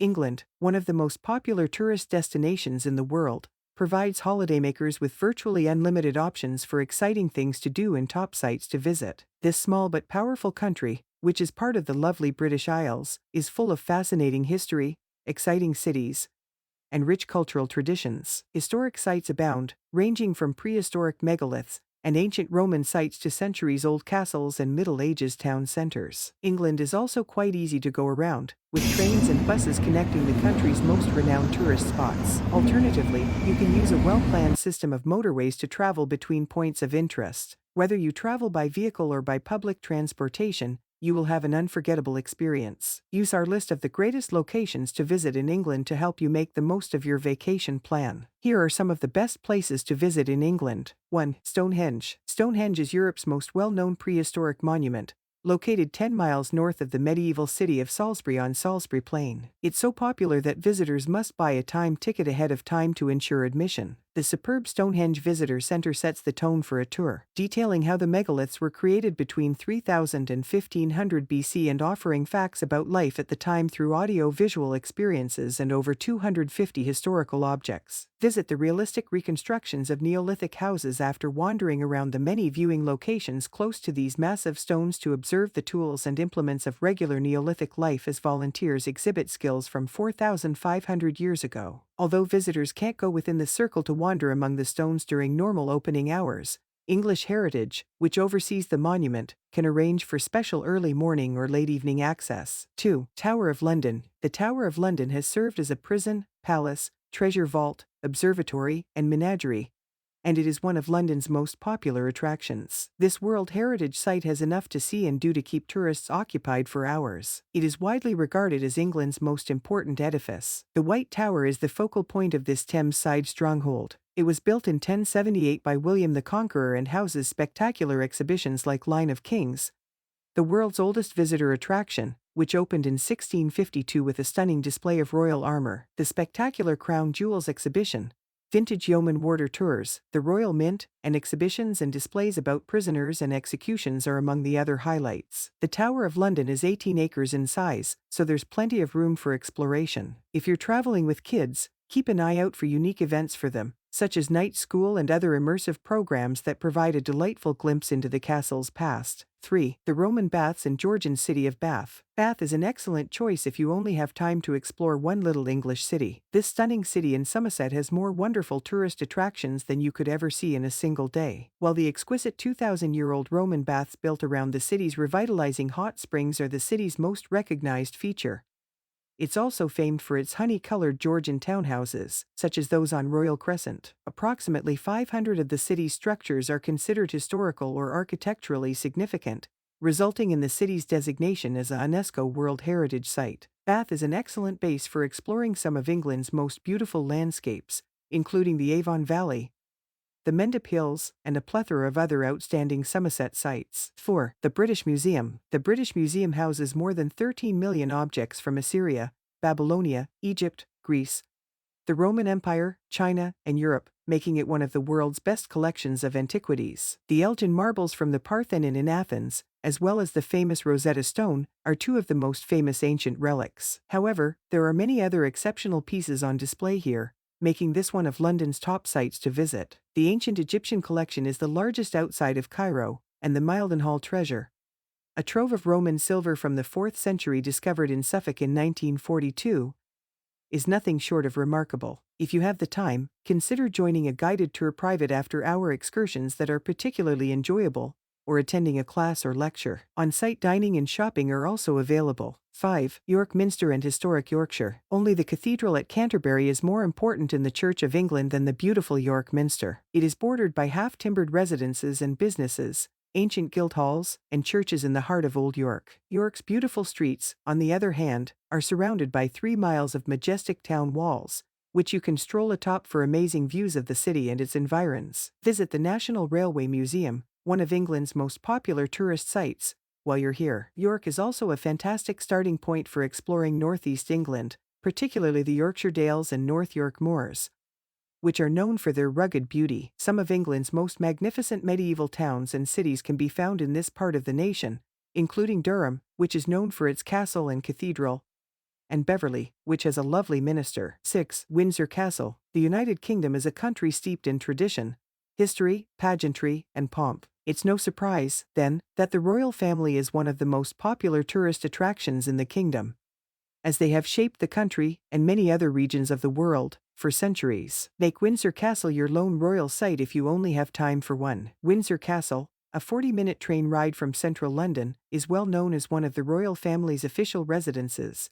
England, one of the most popular tourist destinations in the world, provides holidaymakers with virtually unlimited options for exciting things to do and top sites to visit. This small but powerful country, which is part of the lovely British Isles, is full of fascinating history, exciting cities, and rich cultural traditions. Historic sites abound, ranging from prehistoric megaliths and ancient Roman sites to centuries-old castles and Middle Ages town centers. England is also quite easy to go around, with trains and buses connecting the country's most renowned tourist spots. Alternatively, you can use a well-planned system of motorways to travel between points of interest. Whether you travel by vehicle or by public transportation, you will have an unforgettable experience. Use our list of the greatest locations to visit in England to help you make the most of your vacation plan. Here are some of the best places to visit in England. 1. Stonehenge. Stonehenge is Europe's most well-known prehistoric monument, located 10 miles north of the medieval city of Salisbury on Salisbury Plain. It's so popular that visitors must buy a time ticket ahead of time to ensure admission. The superb Stonehenge Visitor Center sets the tone for a tour, detailing how the megaliths were created between 3000 and 1500 BC and offering facts about life at the time through audio-visual experiences and over 250 historical objects. Visit the realistic reconstructions of Neolithic houses after wandering around the many viewing locations close to these massive stones to observe the tools and implements of regular Neolithic life as volunteers exhibit skills from 4,500 years ago. Although visitors can't go within the circle to wander among the stones during normal opening hours, English Heritage, which oversees the monument, can arrange for special early morning or late evening access. 2. Tower of London. The Tower of London has served as a prison, palace, treasure vault, observatory, and menagerie, and it is one of London's most popular attractions. This World Heritage Site has enough to see and do to keep tourists occupied for hours. It is widely regarded as England's most important edifice. The White Tower is the focal point of this Thames-side stronghold. It was built in 1078 by William the Conqueror and houses spectacular exhibitions like Line of Kings, the world's oldest visitor attraction, which opened in 1652 with a stunning display of royal armor, the spectacular Crown Jewels exhibition, vintage yeoman warder tours, the Royal Mint, and exhibitions and displays about prisoners and executions are among the other highlights. The Tower of London is 18 acres in size, so there's plenty of room for exploration. If you're traveling with kids, keep an eye out for unique events for them, such as night school and other immersive programs that provide a delightful glimpse into the castle's past. 3. The Roman Baths and Georgian city of Bath. Bath is an excellent choice if you only have time to explore one little English city. This stunning city in Somerset has more wonderful tourist attractions than you could ever see in a single day. While the exquisite 2,000-year-old Roman baths built around the city's revitalizing hot springs are the city's most recognized feature, it's also famed for its honey-colored Georgian townhouses, such as those on Royal Crescent. Approximately 500 of the city's structures are considered historical or architecturally significant, resulting in the city's designation as a UNESCO World Heritage Site. Bath is an excellent base for exploring some of England's most beautiful landscapes, including the Avon Valley, the Mendip Hills, and a plethora of other outstanding Somerset sites. 4. The British Museum. The British Museum houses more than 13 million objects from Assyria, Babylonia, Egypt, Greece, the Roman Empire, China, and Europe, making it one of the world's best collections of antiquities. The Elgin marbles from the Parthenon in Athens, as well as the famous Rosetta Stone, are two of the most famous ancient relics. However, there are many other exceptional pieces on display here, making this one of London's top sites to visit. The ancient Egyptian collection is the largest outside of Cairo, and the Mildenhall treasure, a trove of Roman silver from the 4th century discovered in Suffolk in 1942, is nothing short of remarkable. If you have the time, consider joining a guided tour private after-hour excursions that are particularly enjoyable, or attending a class or lecture. On-site dining and shopping are also available. 5. York Minster and Historic Yorkshire. Only the cathedral at Canterbury is more important in the Church of England than the beautiful York Minster. It is bordered by half-timbered residences and businesses, ancient guild halls, and churches in the heart of Old York. York's beautiful streets, on the other hand, are surrounded by 3 miles of majestic town walls, which you can stroll atop for amazing views of the city and its environs. Visit the National Railway Museum, one of England's most popular tourist sites, while you're here. York is also a fantastic starting point for exploring northeast England, particularly the Yorkshire Dales and North York Moors, which are known for their rugged beauty. Some of England's most magnificent medieval towns and cities can be found in this part of the nation, including Durham, which is known for its castle and cathedral, and Beverly, which has a lovely minster. 6. Windsor Castle. The United Kingdom is a country steeped in tradition, history, pageantry, and pomp. It's no surprise, then, that the royal family is one of the most popular tourist attractions in the kingdom, as they have shaped the country and many other regions of the world for centuries. Make Windsor Castle your lone royal site if you only have time for one. Windsor Castle, a 40-minute train ride from central London, is well known as one of the royal family's official residences,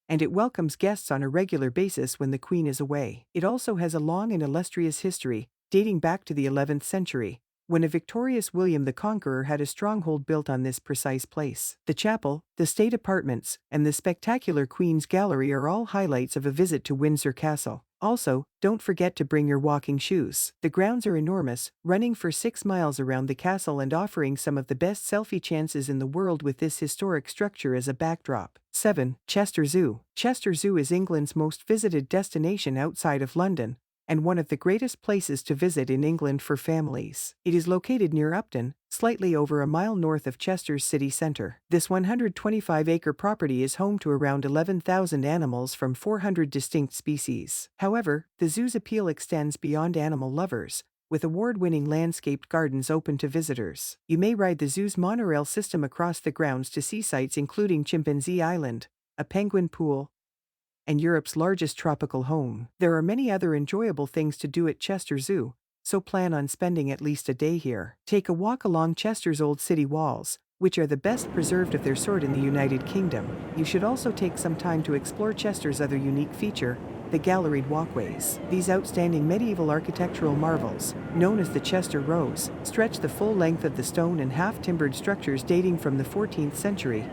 and it welcomes guests on a regular basis when the Queen is away. It also has a long and illustrious history, dating back to the 11th century, when a victorious William the Conqueror had a stronghold built on this precise place. The chapel, the state apartments, and the spectacular Queen's Gallery are all highlights of a visit to Windsor Castle. Also, don't forget to bring your walking shoes. The grounds are enormous, running for 6 miles around the castle and offering some of the best selfie chances in the world with this historic structure as a backdrop. 7. Chester Zoo. Chester Zoo is England's most visited destination outside of London, and one of the greatest places to visit in England for families. It is located near Upton, slightly over a mile north of Chester's city centre. This 125-acre property is home to around 11,000 animals from 400 distinct species. However, the zoo's appeal extends beyond animal lovers, with award-winning landscaped gardens open to visitors. You may ride the zoo's monorail system across the grounds to see sights including Chimpanzee Island, a penguin pool, and Europe's largest tropical home. There are many other enjoyable things to do at Chester Zoo, so plan on spending at least a day here. Take a walk along Chester's old city walls, which are the best preserved of their sort in the United Kingdom. You should also take some time to explore Chester's other unique feature, the galleried walkways. These outstanding medieval architectural marvels, known as the Chester Rows, stretch the full length of the stone and half-timbered structures dating from the 14th century,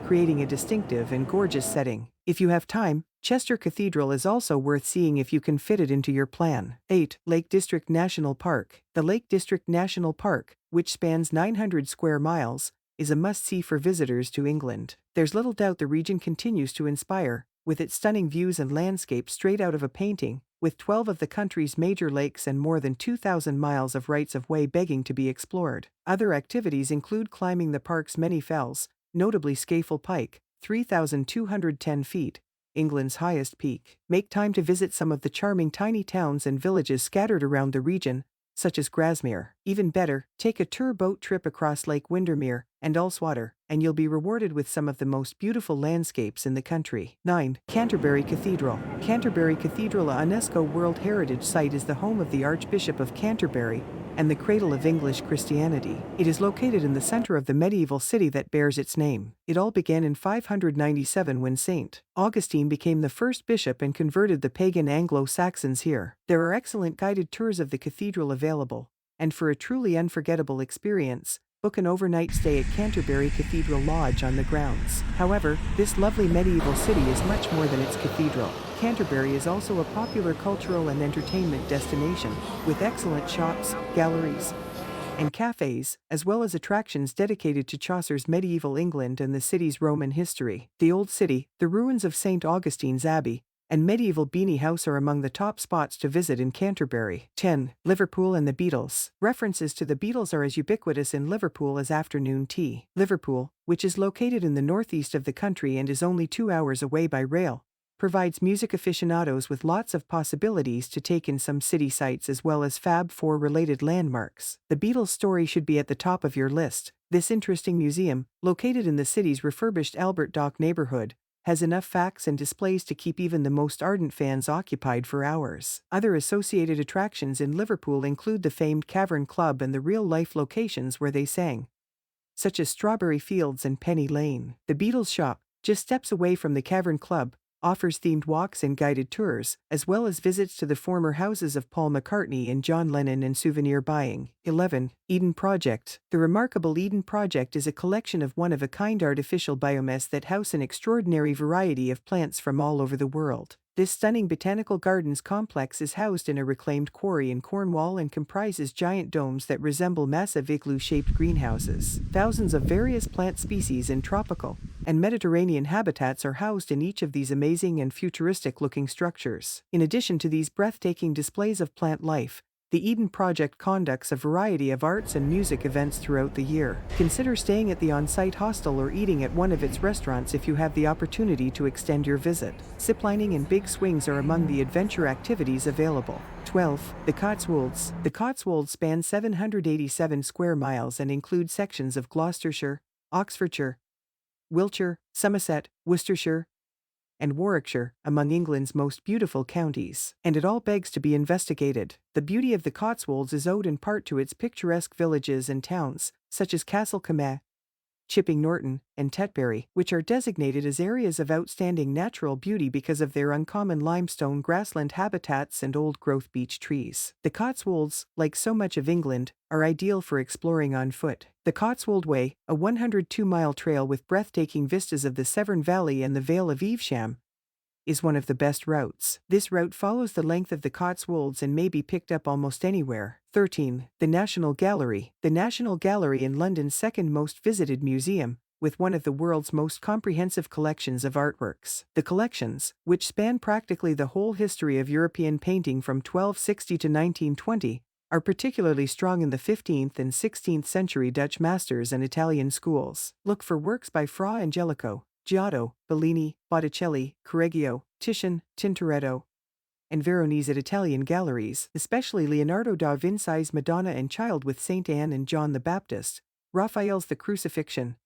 creating a distinctive and gorgeous setting. If you have time, Chester Cathedral is also worth seeing if you can fit it into your plan. 8. Lake District National Park. The Lake District National Park, which spans 900 square miles, is a must-see for visitors to England. There's little doubt the region continues to inspire, with its stunning views and landscapes straight out of a painting, with 12 of the country's major lakes and more than 2,000 miles of rights-of-way begging to be explored. Other activities include climbing the park's many fells, notably Scafell Pike, 3,210 feet, England's highest peak. Make time to visit some of the charming tiny towns and villages scattered around the region, such as Grasmere. Even better, take a tour boat trip across Lake Windermere and Ullswater, and you'll be rewarded with some of the most beautiful landscapes in the country. 9. Canterbury Cathedral. Canterbury Cathedral, a UNESCO World Heritage Site, is the home of the Archbishop of Canterbury and the cradle of English Christianity. It is located in the center of the medieval city that bears its name. It all began in 597 when St. Augustine became the first bishop and converted the pagan Anglo-Saxons here. There are excellent guided tours of the cathedral available, and for a truly unforgettable experience, book an overnight stay at Canterbury Cathedral Lodge on the grounds. However, this lovely medieval city is much more than its cathedral. Canterbury is also a popular cultural and entertainment destination, with excellent shops, galleries, and cafes, as well as attractions dedicated to Chaucer's medieval England and the city's Roman history. The Old City, the ruins of St. Augustine's Abbey, and medieval Beanie House are among the top spots to visit in Canterbury. 10. Liverpool and the Beatles. References to the Beatles are as ubiquitous in Liverpool as afternoon tea. Liverpool, which is located in the northeast of the country and is only 2 hours away by rail, provides music aficionados with lots of possibilities to take in some city sights as well as Fab Four-related landmarks. The Beatles story should be at the top of your list. This interesting museum, located in the city's refurbished Albert Dock neighborhood, has enough facts and displays to keep even the most ardent fans occupied for hours. Other associated attractions in Liverpool include the famed Cavern Club and the real-life locations where they sang, such as Strawberry Fields and Penny Lane. The Beatles shop, just steps away from the Cavern Club, offers themed walks and guided tours, as well as visits to the former houses of Paul McCartney and John Lennon and souvenir buying. 11. Eden Project. The remarkable Eden Project is a collection of one-of-a-kind artificial biomass that house an extraordinary variety of plants from all over the world. This stunning botanical gardens complex is housed in a reclaimed quarry in Cornwall and comprises giant domes that resemble massive igloo-shaped greenhouses. Thousands of various plant species in tropical and Mediterranean habitats are housed in each of these amazing and futuristic-looking structures. In addition to these breathtaking displays of plant life, The Eden Project conducts a variety of arts and music events throughout the year. Consider staying at the on-site hostel or eating at one of its restaurants if you have the opportunity to extend your visit. Ziplining and big swings are among the adventure activities available. 12. The Cotswolds. The Cotswolds span 787 square miles and include sections of Gloucestershire, Oxfordshire, Wiltshire, Somerset, Worcestershire, and Warwickshire, among England's most beautiful counties. And it all begs to be investigated. The beauty of the Cotswolds is owed in part to its picturesque villages and towns, such as Castle Comet, Chipping Norton, and Tetbury, which are designated as areas of outstanding natural beauty because of their uncommon limestone grassland habitats and old-growth beech trees. The Cotswolds, like so much of England, are ideal for exploring on foot. The Cotswold Way, a 102-mile trail with breathtaking vistas of the Severn Valley and the Vale of Evesham, is one of the best routes. This route follows the length of the Cotswolds and may be picked up almost anywhere. 13. The National Gallery. The National Gallery in London's second most visited museum, with one of the world's most comprehensive collections of artworks. The collections, which span practically the whole history of European painting from 1260 to 1920, are particularly strong in the 15th and 16th century Dutch masters and Italian schools. Look for works by Fra Angelico, Giotto, Bellini, Botticelli, Correggio, Titian, Tintoretto, and Veronese at Italian galleries, especially Leonardo da Vinci's Madonna and Child with Saint Anne and John the Baptist, Raphael's The Crucifixion,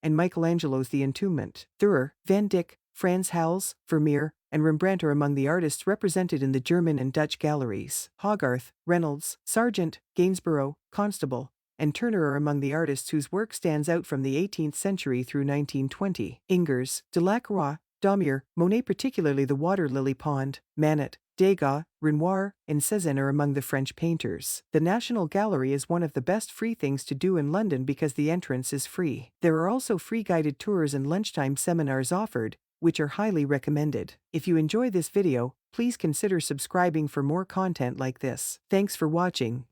and Michelangelo's The Entombment. Dürer, Van Dyck, Frans Hals, Vermeer, and Rembrandt are among the artists represented in the German and Dutch galleries. Hogarth, Reynolds, Sargent, Gainsborough, Constable, and Turner are among the artists whose work stands out from the 18th century through 1920. Ingres, Delacroix, Daumier, Monet, particularly the Water Lily Pond, Manet, Degas, Renoir, and Cézanne are among the French painters. The National Gallery is one of the best free things to do in London because the entrance is free. There are also free guided tours and lunchtime seminars offered, which are highly recommended. If you enjoy this video, please consider subscribing for more content like this. Thanks for watching.